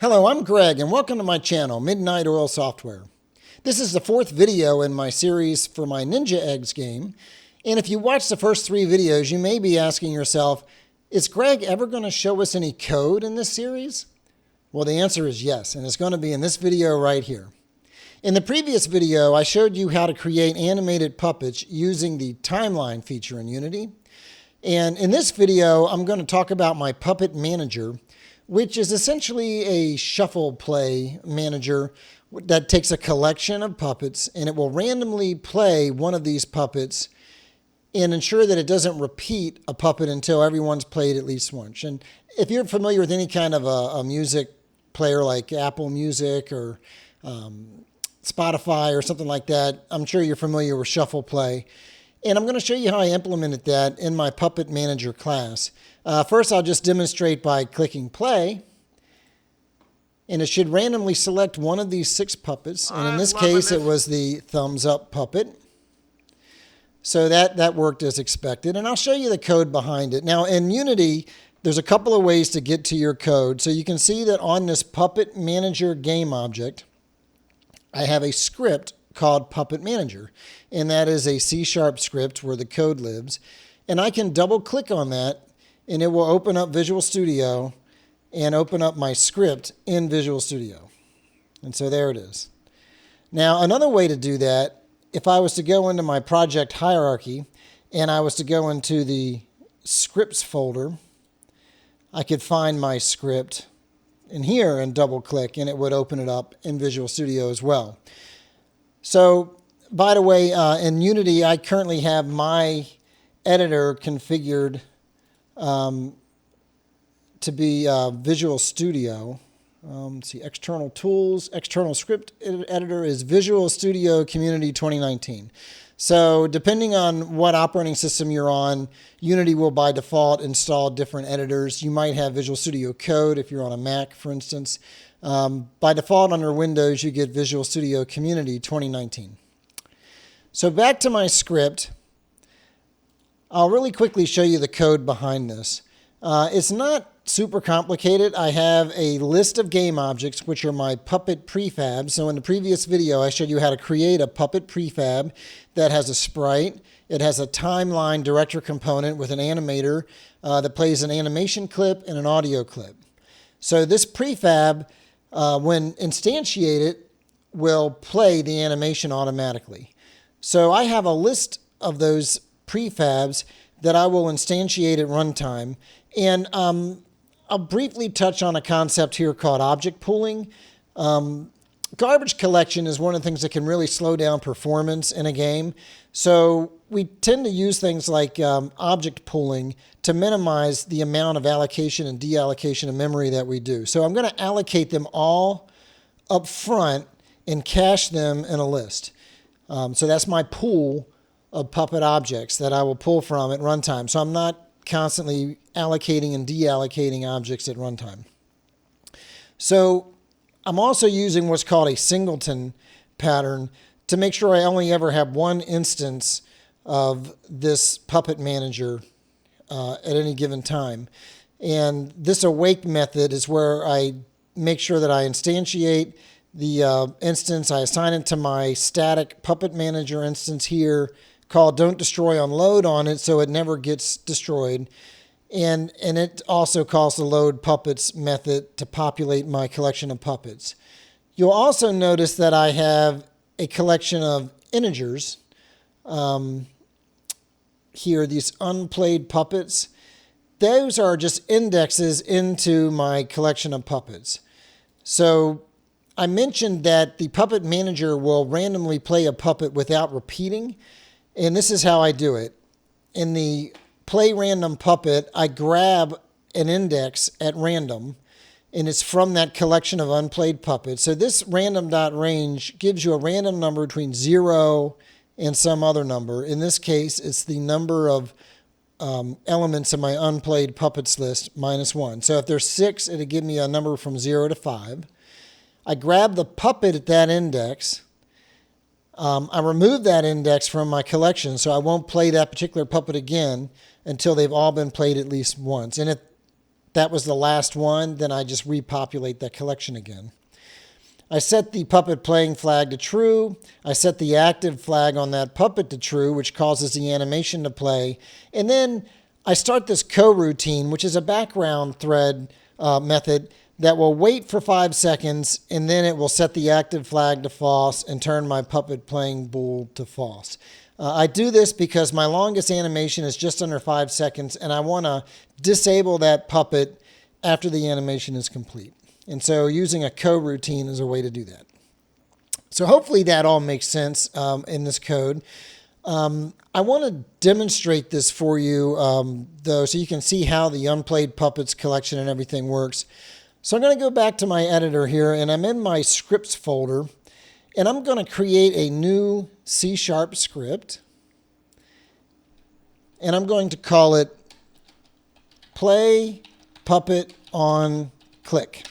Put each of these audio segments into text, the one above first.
Hello, I'm Greg, and welcome to my channel, Midnight Oil Software. This is the fourth video in my series for my Ninja Eggs game, and if you watch the first three videos, you may be asking yourself, is Greg ever going to show us any code in this series? Well, the answer is yes, and it's going to be in this video right here. In the previous video, I showed you how to create animated puppets using the timeline feature in Unity, and in this video, I'm going to talk about my PuppetManager, which is essentially a shuffle play manager that takes a collection of puppets and it will randomly play one of these puppets and ensure that it doesn't repeat a puppet until everyone's played at least once. And if you're familiar with any kind of a music player like Apple Music or Spotify or something like that, I'm sure you're familiar with shuffle play. And I'm going to show you how I implemented that in my PuppetManager class. First, I'll just demonstrate by clicking play. And it should randomly select one of these 6 puppets. And in this case, it was the thumbs up puppet. So that worked as expected. And I'll show you the code behind it. Now, in Unity, there's a couple of ways to get to your code. So you can see that on this PuppetManager game object, I have a script called PuppetManager, and that is a C# script where the code lives. And I can double click on that and it will open up Visual Studio and open up my script in Visual Studio. And so there it is. Now another way to do that, if I was to go into my project hierarchy and I was to go into the scripts folder, I could find my script in here and double click and it would open it up in Visual Studio as well. So, by the way, in Unity, I currently have my editor configured to be Visual Studio. Let's see, external tools, external script editor is Visual Studio Community 2019. So, depending on what operating system you're on, Unity will by default install different editors. You might have Visual Studio Code if you're on a Mac, for instance. By default, under Windows, you get Visual Studio Community 2019. So back to my script. I'll really quickly show you the code behind this. It's not super complicated. I have a list of game objects, which are my puppet prefabs. So in the previous video, I showed you how to create a puppet prefab that has a sprite. It has a timeline director component with an animator that plays an animation clip and an audio clip. So this prefab, when instantiated, will play the animation automatically. So I have a list of those prefabs that I will instantiate at runtime. And I'll briefly touch on a concept here called object pooling. Garbage collection is one of the things that can really slow down performance in a game. So we tend to use things like object pooling to minimize the amount of allocation and deallocation of memory that we do. So I'm going to allocate them all up front and cache them in a list. So that's my pool of Puppet objects that I will pull from at runtime. So I'm not constantly allocating and deallocating objects at runtime. So I'm also using what's called a Singleton pattern to make sure I only ever have one instance of this PuppetManager at any given time. And this awake method is where I make sure that I instantiate the instance. I assign it to my static PuppetManager instance here called don't destroy on load on it so it never gets destroyed. And it also calls the load puppets method to populate my collection of puppets. You'll also notice that I have a collection of integers here, these unplayed puppets. Those are just indexes into my collection of puppets. So I mentioned that the PuppetManager will randomly play a puppet without repeating, and this is how I do it. In the play random puppet, I grab an index at random, and it's from that collection of unplayed puppets. So this random.range gives you a random number between 0 and some other number. In this case, it's the number of elements in my unplayed puppets list minus 1. So if there's 6, it'll give me a number from 0 to 5. I grab the puppet at that index. I remove that index from my collection, so I won't play that particular puppet again until they've all been played at least once. And if that was the last one, then I just repopulate that collection again. I set the puppet playing flag to true. I set the active flag on that puppet to true, which causes the animation to play. And then I start this coroutine, which is a background thread method that will wait for 5 seconds, and then it will set the active flag to false and turn my puppet playing bool to false. I do this because my longest animation is just under 5 seconds, and I want to disable that puppet after the animation is complete. And so using a coroutine is a way to do that. So hopefully that all makes sense in this code. I want to demonstrate this for you, though, so you can see how the unplayed puppets collection and everything works. So I'm going to go back to my editor here, and I'm in my scripts folder, and I'm going to create a new C# script, and I'm going to call it PlayPuppetOnClick.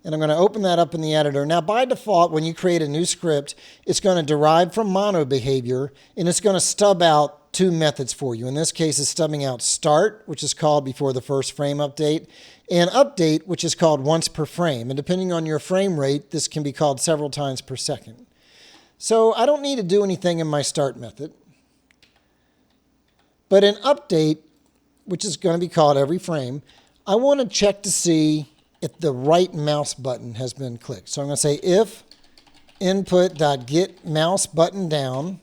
And I'm going to open that up in the editor. Now, by default, when you create a new script, it's going to derive from mono behavior, and it's going to stub out 2 methods for you. In this case, it's stubbing out start, which is called before the first frame update, and update, which is called once per frame. And depending on your frame rate, this can be called several times per second. So I don't need to do anything in my start method. But in update, which is going to be called every frame, I want to check to see if the right mouse button has been clicked. So I'm going to say if input.get mouse button down.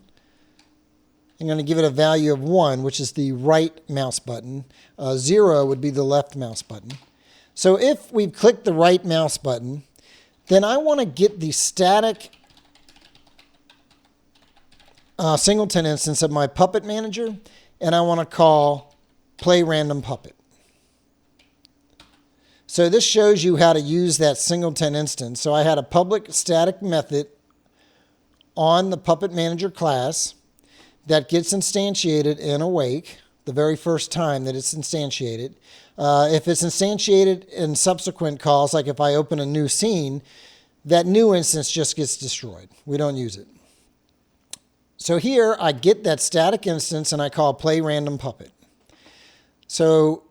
I'm going to give it a value of 1, which is the right mouse button. 0 would be the left mouse button. So if we've clicked the right mouse button, then I want to get the static Singleton instance of my PuppetManager, and I want to call PlayRandomPuppet. So this shows you how to use that Singleton instance. So I had a public static method on the PuppetManager class that gets instantiated in awake the very first time that it's instantiated. If it's instantiated in subsequent calls, like if I open a new scene, that new instance just gets destroyed. We don't use it. So here I get that static instance and I call PlayRandomPuppet. So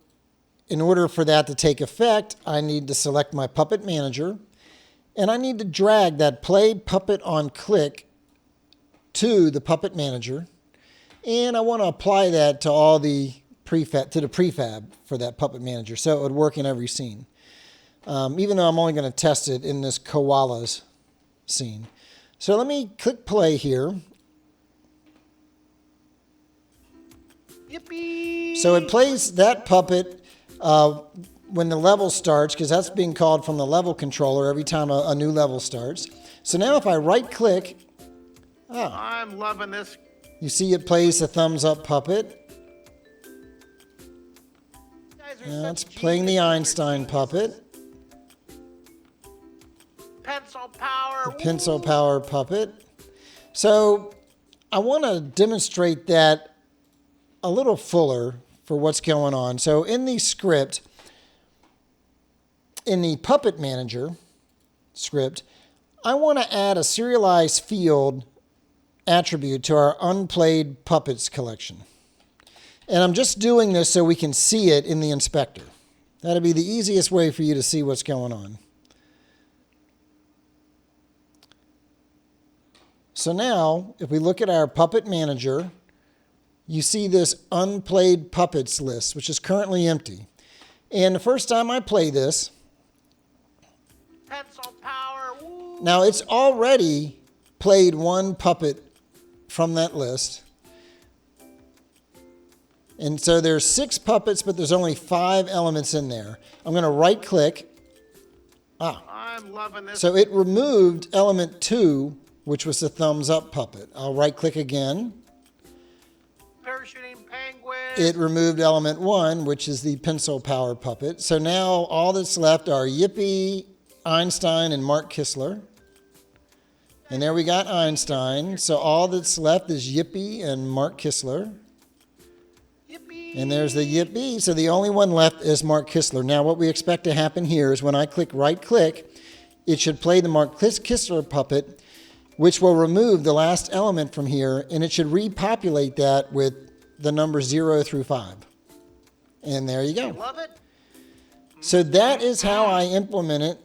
in order for that to take effect, I need to select my PuppetManager, and I need to drag that PlayPuppetOnClick to the PuppetManager, and I want to apply that to all the prefab for that PuppetManager, so it would work in every scene. Even though I'm only going to test it in this koalas scene. So let me click play here. Yippee! So it plays that puppet when the level starts, because that's being called from the level controller every time a new level starts. So now if I right click, I'm loving this. You see it plays the thumbs up puppet. Now it's playing the Einstein puppet. Pencil power. The pencil power puppet. So I want to demonstrate that a little fuller for what's going on. So in the script, in the PuppetManager script, I want to add a serialized field attribute to our unplayed puppets collection. And I'm just doing this so we can see it in the inspector. That'll be the easiest way for you to see what's going on. So now, if we look at our PuppetManager, you see this unplayed puppets list, which is currently empty. And the first time I play this, Pencil power. Woo. now it's already played 1 puppet from that list. And so there's 6 puppets, but there's only 5 elements in there. I'm going to right click. I'm loving this. So it removed element 2, which was the thumbs up puppet. I'll right click again. Parachuting penguin. It removed element 1, which is the pencil power puppet. So now all that's left are Yippee, Einstein, and Mark Kistler. And there we got Einstein. So all that's left is Yippee and Mark Kistler. Yippee. And there's the Yippee. So the only one left is Mark Kistler. Now what we expect to happen here is when I click right click, it should play the Mark Kistler puppet, which will remove the last element from here, and it should repopulate that with the numbers 0 through 5. And there you You go. love it? So that is how I implemented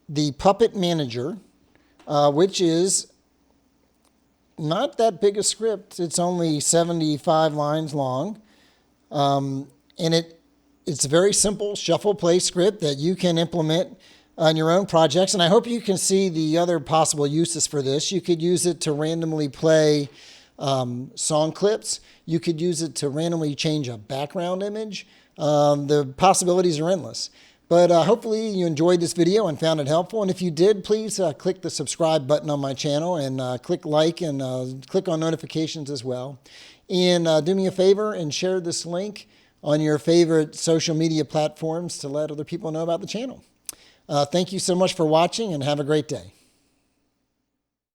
the Puppet Manager, which is not that big a script. It's only 75 lines long. And it's a very simple shuffle play script that you can implement on your own projects. And I hope you can see the other possible uses for this. You could use it to randomly play song clips. You could use it to randomly change a background image. The possibilities are endless. But hopefully you enjoyed this video and found it helpful. And if you did, please click the subscribe button on my channel and click like and click on notifications as well. And do me a favor and share this link on your favorite social media platforms to let other people know about the channel. Thank you so much for watching and have a great day.